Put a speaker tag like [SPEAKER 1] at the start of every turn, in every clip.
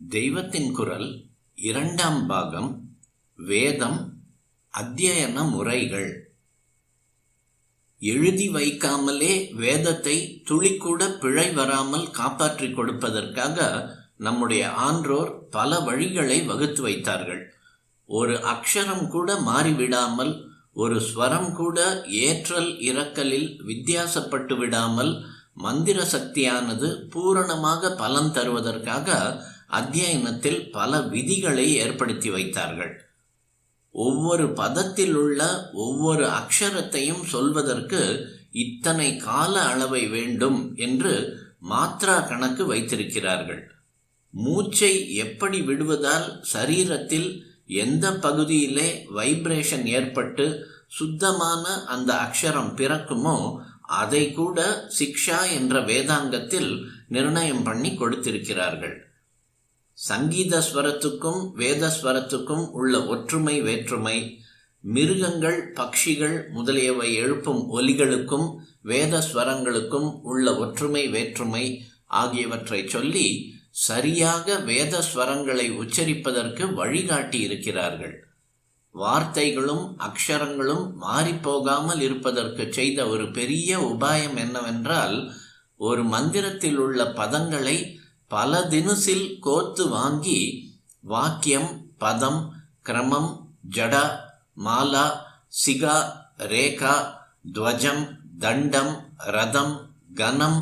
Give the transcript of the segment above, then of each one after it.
[SPEAKER 1] தெய்வத்தின் குரல் இரண்டாம் பாகம். வேதம் அத்தியன முறைகள். எழுதி வைக்காமலே வேதத்தை துளிக்கூட பிழை வராமல் காப்பாற்றிக் கொடுப்பதற்காக நம்முடைய ஆன்றோர் பல வழிகளை வகுத்து வைத்தார்கள். ஒரு அக்ஷரம் கூட மாறிவிடாமல், ஒரு ஸ்வரம் கூட ஏற்றல் இறக்கலில் வித்தியாசப்பட்டு விடாமல் மந்திர சக்தியானது பூரணமாக பலன் தருவதற்காக அத்தியனத்தில் பல விதிகளை ஏற்படுத்தி வைத்தார்கள். ஒவ்வொரு பதத்தில் உள்ள ஒவ்வொரு அக்ஷரத்தையும் சொல்வதற்கு இத்தனை கால அளவை வேண்டும் என்று மாத்ரா கணக்கு வைத்திருக்கிறார்கள். மூச்சை எப்படி விடுவதால் சரீரத்தில் எந்த பகுதியிலே வைப்ரேஷன் ஏற்பட்டு சுத்தமான அந்த அக்ஷரம் பிறக்குமோ அதை கூட சிக்ஷா என்ற வேதாங்கத்தில் நிர்ணயம் பண்ணி கொடுத்திருக்கிறார்கள். சங்கீத ஸ்வரத்துக்கும் வேதஸ்வரத்துக்கும் உள்ள ஒற்றுமை வேற்றுமை, மிருகங்கள் பட்சிகள் முதலியவை எழுப்பும் ஒலிகளுக்கும் வேதஸ்வரங்களுக்கும் உள்ள ஒற்றுமை வேற்றுமை ஆகியவற்றை சொல்லி சரியாக வேதஸ்வரங்களை உச்சரிப்பதற்கு வழிகாட்டி இருக்கிறார்கள். வார்த்தைகளும் அக்ஷரங்களும் மாறிப்போகாமல் இருப்பதற்கு செய்த ஒரு பெரிய உபாயம் என்னவென்றால், ஒரு மந்திரத்தில் உள்ள பதங்களை பல தினுசில் கோத்து வாங்கி வாக்கியம், பதம், கிரமம், ஜடா, மாலா, சிகா, ரேகா, துவஜம், தண்டம், ரதம், கனம்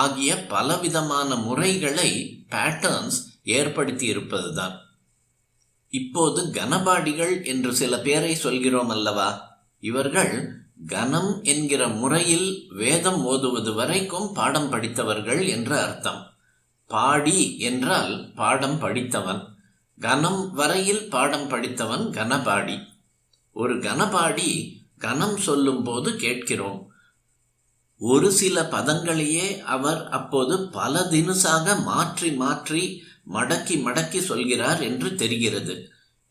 [SPEAKER 1] ஆகிய பலவிதமான முறைகளை பேட்டர்ன்ஸ் ஏற்படுத்தி இருப்பதுதான். இப்போது கனபாடிகள் என்று சில பேரை சொல்கிறோம் அல்லவா? இவர்கள் கனம் என்கிற முறையில் வேதம் ஓதுவது வரைக்கும் பாடம் படித்தவர்கள் என்று அர்த்தம். பாடி என்றால் பாடம் படித்தவன், கனம் வரையில் பாடம் படித்தவன் கனபாடி. ஒரு கனபாடி கனம் சொல்லும் போது கேட்கிறோம், ஒரு சில பதங்களையே அவர் அப்போது பல தினுசாக மாற்றி மாற்றி மடக்கி மடக்கி சொல்கிறார் என்று தெரிகிறது.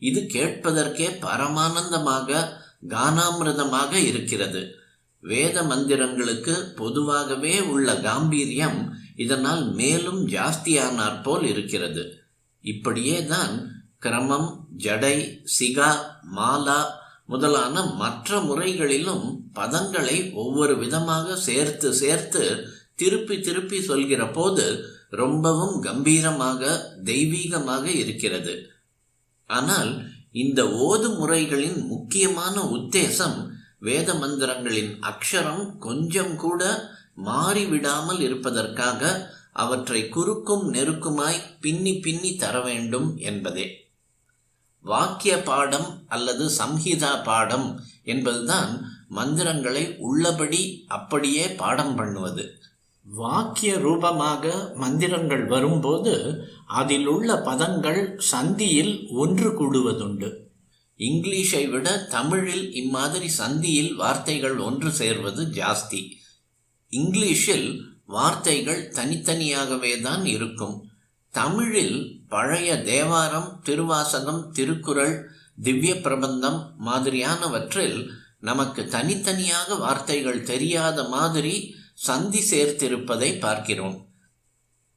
[SPEAKER 1] இது கேட்பதற்கே பரமானந்தமாக கானாமிரதமாக இருக்கிறது. வேத மந்திரங்களுக்கு பொதுவாகவே உள்ள காம்பீரியம் இதனால் மேலும் ஜாஸ்தியானார் போல் இருக்கிறது. இப்படியே தான் கிரமம், ஜடை, சிகா, மாலா முதலான மற்ற முறைகளிலும் பதங்களை ஒவ்வொரு விதமாக சேர்த்து சேர்த்து திருப்பி திருப்பி சொல்கிற போது ரொம்பவும் கம்பீரமாக தெய்வீகமாக இருக்கிறது. ஆனால் இந்த ஓது முறைகளின் முக்கியமான உத்தேசம் வேத மந்திரங்களின் அக்ஷரம் கொஞ்சம் கூட மாறிவிடாமல் இருப்பதற்காக அவற்றை குறுக்கும் நெருக்குமாய் பின்னி பின்னி தர வேண்டும் என்பதே. வாக்கிய பாடம் அல்லது சம்ஹிதா பாடம் என்பதுதான் மந்திரங்களை உள்ளபடி அப்படியே பாடம் பண்ணுவது. வாக்கிய ரூபமாக மந்திரங்கள் வரும்போது அதில் உள்ள பதங்கள் சந்தியில் ஒன்று கூடுவதுண்டு. இங்கிலீஷை விட தமிழில் இம்மாதிரி சந்தியில் வார்த்தைகள் ஒன்று சேர்வது ஜாஸ்தி. இங்கிலீஷில் வார்த்தைகள் தனித்தனியாகவே தான் இருக்கும். தமிழில் பழைய தேவாரம், திருவாசகம், திருக்குறள், திவ்ய பிரபந்தம் மாதிரியானவற்றில் நமக்கு தனித்தனியாக வார்த்தைகள் தெரியாத மாதிரி சந்தி சேர்த்திருப்பதை பார்க்கிறோம்.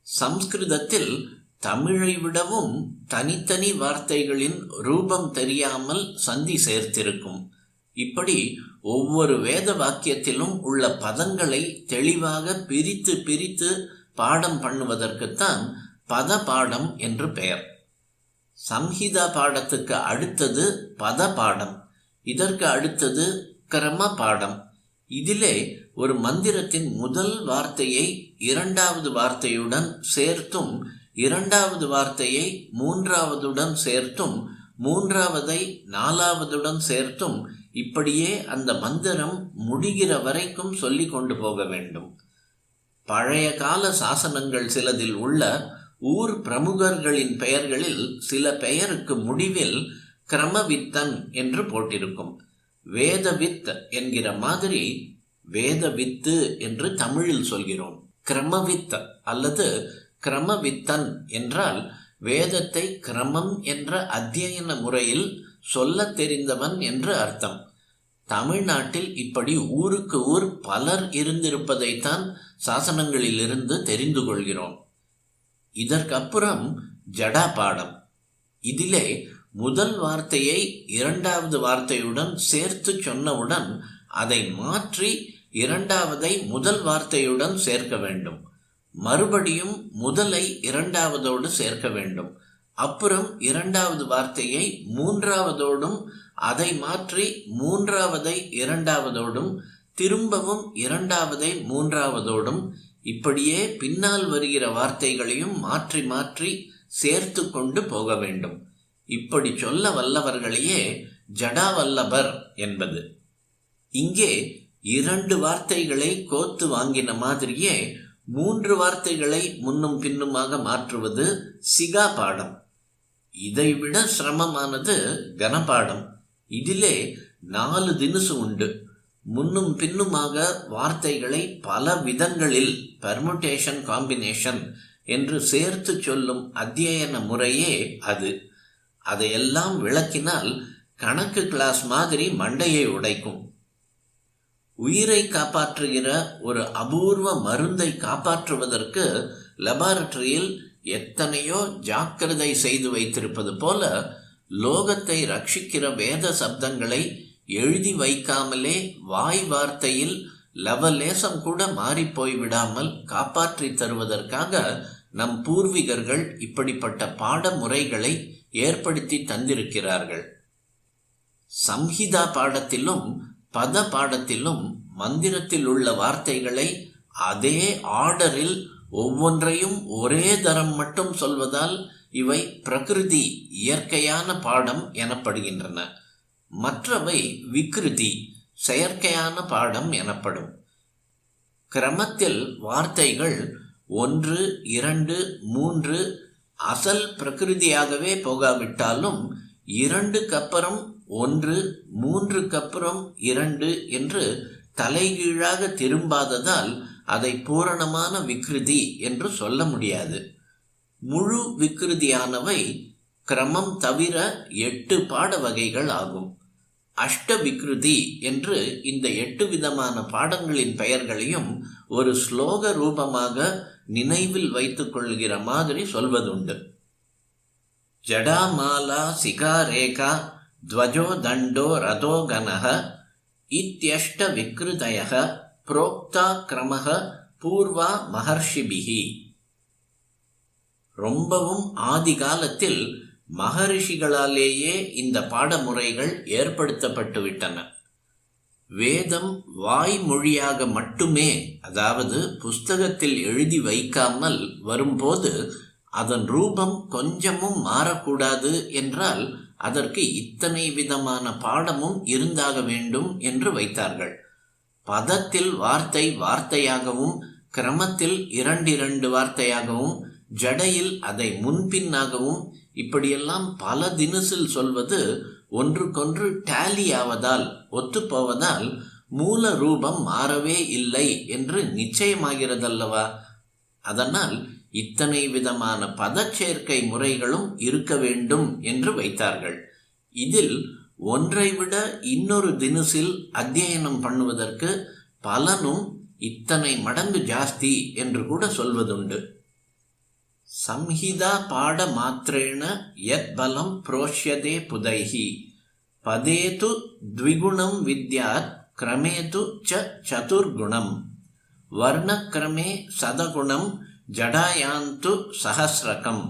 [SPEAKER 1] சம்ஸ்கிருதத்தில் தமிழை விடவும் தனித்தனி வார்த்தைகளின் ரூபம் தெரியாமல் சந்தி சேர்த்திருக்கும். இப்படி ஒவ்வொரு வேத வாக்கியத்திலும் உள்ள பதங்களை தெளிவாக பிரித்து பிரித்து பாடம் பண்ணுவதற்குத்தான் பத பாடம் என்று பெயர். சம்ஹிதா பாடத்துக்கு அடுத்தது பத பாடம், இதற்கு அடுத்தது கிரம பாடம். இதிலே ஒரு மந்திரத்தின் முதல் வார்த்தையை இரண்டாவது வார்த்தையுடன் சேர்த்தும், இரண்டாவது வார்த்தையை மூன்றாவதுடன் சேர்த்தும், மூன்றாவதை நாலாவதுடன் சேர்த்தும் இப்படியே அந்த மந்திரம் முடிகிற வரைக்கும் சொல்லி கொண்டு போக வேண்டும். பழைய கால சாசனங்கள் சிலதில் உள்ள ஊர் பிரமுகர்களின் பெயர்களில் சில பெயருக்கு முடிவில் கிரமவித்தன் என்று போட்டிருக்கும். வேதவித் என்கிற மாதிரி வேதவித்து என்று தமிழில் சொல்கிறோம். கிரமவித் அல்லது கிரமவித்தன் என்றால் வேதத்தை கிரமம் என்ற அத்தியன முறையில் சொல்ல தெரிந்தவன் என்று அர்த்தம். தமிழ்நாட்டில் இப்படி ஊருக்கு ஊர் பலர் இருந்திருப்பதைத்தான் சாசனங்களிலிருந்து தெரிந்து கொள்கிறோம். இதற்கப்புறம் ஜடா பாடம். இதிலே முதல் வார்த்தையை இரண்டாவது வார்த்தையுடன் சேர்த்து சொன்னவுடன் அதை மாற்றி இரண்டாவதை முதல் வார்த்தையுடன் சேர்க்க வேண்டும். மறுபடியும் முதலை இரண்டாவதோடு சேர்க்க வேண்டும். அப்புறம் இரண்டாவது வார்த்தையை மூன்றாவதோடும் அதை மாற்றி மூன்றாவதை இரண்டாவதோடும் திரும்பவும் இரண்டாவதை மூன்றாவதோடும் இப்படியே பின்னால் வருகிற வார்த்தைகளையும் மாற்றி மாற்றி சேர்த்து கொண்டு போக வேண்டும். இப்படி சொல்ல வல்லவர்களையே ஜடாவல்லபர் என்பது. இங்கே 2 வார்த்தைகளை கோத்து வாங்கின மாதிரியே 3 வார்த்தைகளை முன்னும் பின்னுமாக மாற்றுவது சிகா பாடம். இதைவிட சிரமமானது கனபாடம். இதிலே 4 தினுசு உண்டு. முன்னும் பின்னுமாக வார்த்தைகளை பல விதங்களில் பெர்முடேஷன் காம்பினேஷன் என்று சேர்த்து சொல்லும் அத்தியன முறையே அது. அதையெல்லாம் விளக்கினால் கணக்கு கிளாஸ் மாதிரி மண்டையை உடைக்கும். உயிரை காப்பாற்றுகிற ஒரு அபூர்வ மருந்தை காப்பாற்றுவதற்கு லெபார்டரியில் எத்தனையோ ஜாக்கிரதை செய்து வைத்திருப்பது போல லோகத்தை ரட்சிக்கிற வேத சப்தங்களை எழுதி வைக்காமலே வாய் வார்த்தையில் லவலேசம் கூட மாறி போய்விடாமல் காப்பாற்றி தருவதற்காக நம் பூர்வீகர்கள் இப்படிப்பட்ட பாடமுறைகளை ஏற்படுத்தி தந்திருக்கிறார்கள். சம்ஹிதா பாடத்திலும் பத பாடத்திலும் மந்திரத்தில் உள்ள வார்த்தைகளை அதே ஆர்டரில் ஒவ்வொன்றையும் ஒரே தரம் மட்டும் சொல்வதால் இவை பிரகிருதி இயற்கையான பாடம் எனப்படுகின்றன. மற்றவை விக்ருதி செயற்கையான பாடம் எனப்படும். கிரமத்தில் வார்த்தைகள் 1, 2, 3 அசல் பிரகிருதியாகவே போகாவிட்டாலும் 2க்கு அப்புறம் 1, 3க்கு அப்புறம் 2 என்று தலைகீழாக திரும்பாததால் அதை பூரணமான விக்ருதி என்று சொல்ல முடியாது. முழு விக்ருதியானவை கிரமம் தவிர 8 பாட வகைகள் ஆகும். அஷ்ட விக்ருதி என்று இந்த 8 விதமான பாடங்களின் பெயர்களையும் ஒரு ஸ்லோக ரூபமாக நினைவில் வைத்துக் கொள்கிற மாதிரி சொல்வதுண்டு. ஜடாமாலா சிகாரேகா துவஜோ தண்டோ ரதோ கனஹ இத்யஷ்ட விக்ருதயஹ புரோக்தா கிரமஹ பூர்வா மகர்ஷிபிஹி. ரொம்பவும் ஆதி காலத்தில் மகரிஷிகளாலேயே இந்த பாடமுறைகள் ஏற்படுத்தப்பட்டு விட்டன. வேதம் வாய்மொழியாக மட்டுமே, அதாவது புஸ்தகத்தில் எழுதி வைக்காமல் வரும்போது அதன் ரூபம் கொஞ்சமும் மாறக்கூடாது என்றால் அதற்கு இத்தனை விதமான பாடமும் இருந்தாக வேண்டும் என்று வைத்தார்கள். பதத்தில் வார்த்தை வார்த்தையாகவும் கிரமத்தில் 2 வார்த்தையாகவும் ஜடையில் அதை முன்பின்னாகவும் இப்படியெல்லாம் பல தினசில் சொல்வது ஒன்றுக்கொன்று டேலி ஆவதால் ஒத்துப்போவதால் மூல ரூபம் மாறவே இல்லை என்று நிச்சயமாகிறதல்லவா. அதனால் இத்தனை விதமான பதச்சேர்க்கை முறைகளும் இருக்க வேண்டும் என்று வைத்தார்கள். இதில் ஒன்றை விட இன்னொரு தினசில் அத்தியனம் பண்ணுவதற்கு பலனும் இத்தனை மடங்கு ஜாஸ்தி என்று கூட சொல்வதுண்டு. சம்ஹிதா பாட மாத்திரேண யத் பலம் புரோஷ்யதே புதைஹி பதேது த்விகுணம் வித்யாத் கிரமேது சதுர்குணம் வர்ணக்கிரமே சதகுணம் ஜடாயாந்து சஹஸ்ரகம்.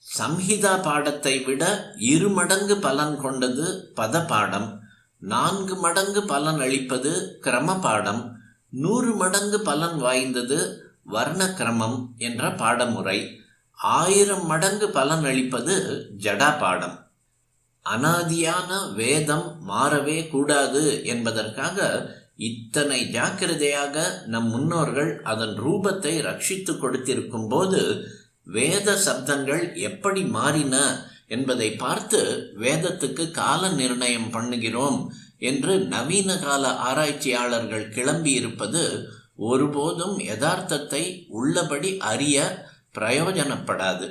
[SPEAKER 1] சம்ஹிதா பாடத்தை விட 2 மடங்கு பலன் கொண்டது பத பாடம், 4 மடங்கு பலன் அளிப்பது கிரம பாடம், 100 மடங்கு பலன் வாய்ந்தது வர்ணக்கிரமம் என்ற பாடமுறை, 1000 மடங்கு பலன் அளிப்பது ஜடா பாடம். அனாதியான வேதம் மாறவே கூடாது என்பதற்காக இத்தனை ஜாக்கிரதையாக நம் முன்னோர்கள் அதன் ரூபத்தை ரட்சித்து கொடுத்திருக்கும் போது வேத சப்தங்கள் எப்படி மாறின என்பதை பார்த்து வேதத்துக்கு கால நிர்ணயம் பண்ணுகிறோம் என்று நவீன கால ஆராய்ச்சியாளர்கள் கிளம்பி இருப்பது ஒருபோதும் யதார்த்தத்தை உள்ளபடி அறிய பிரயோஜனப்படாது.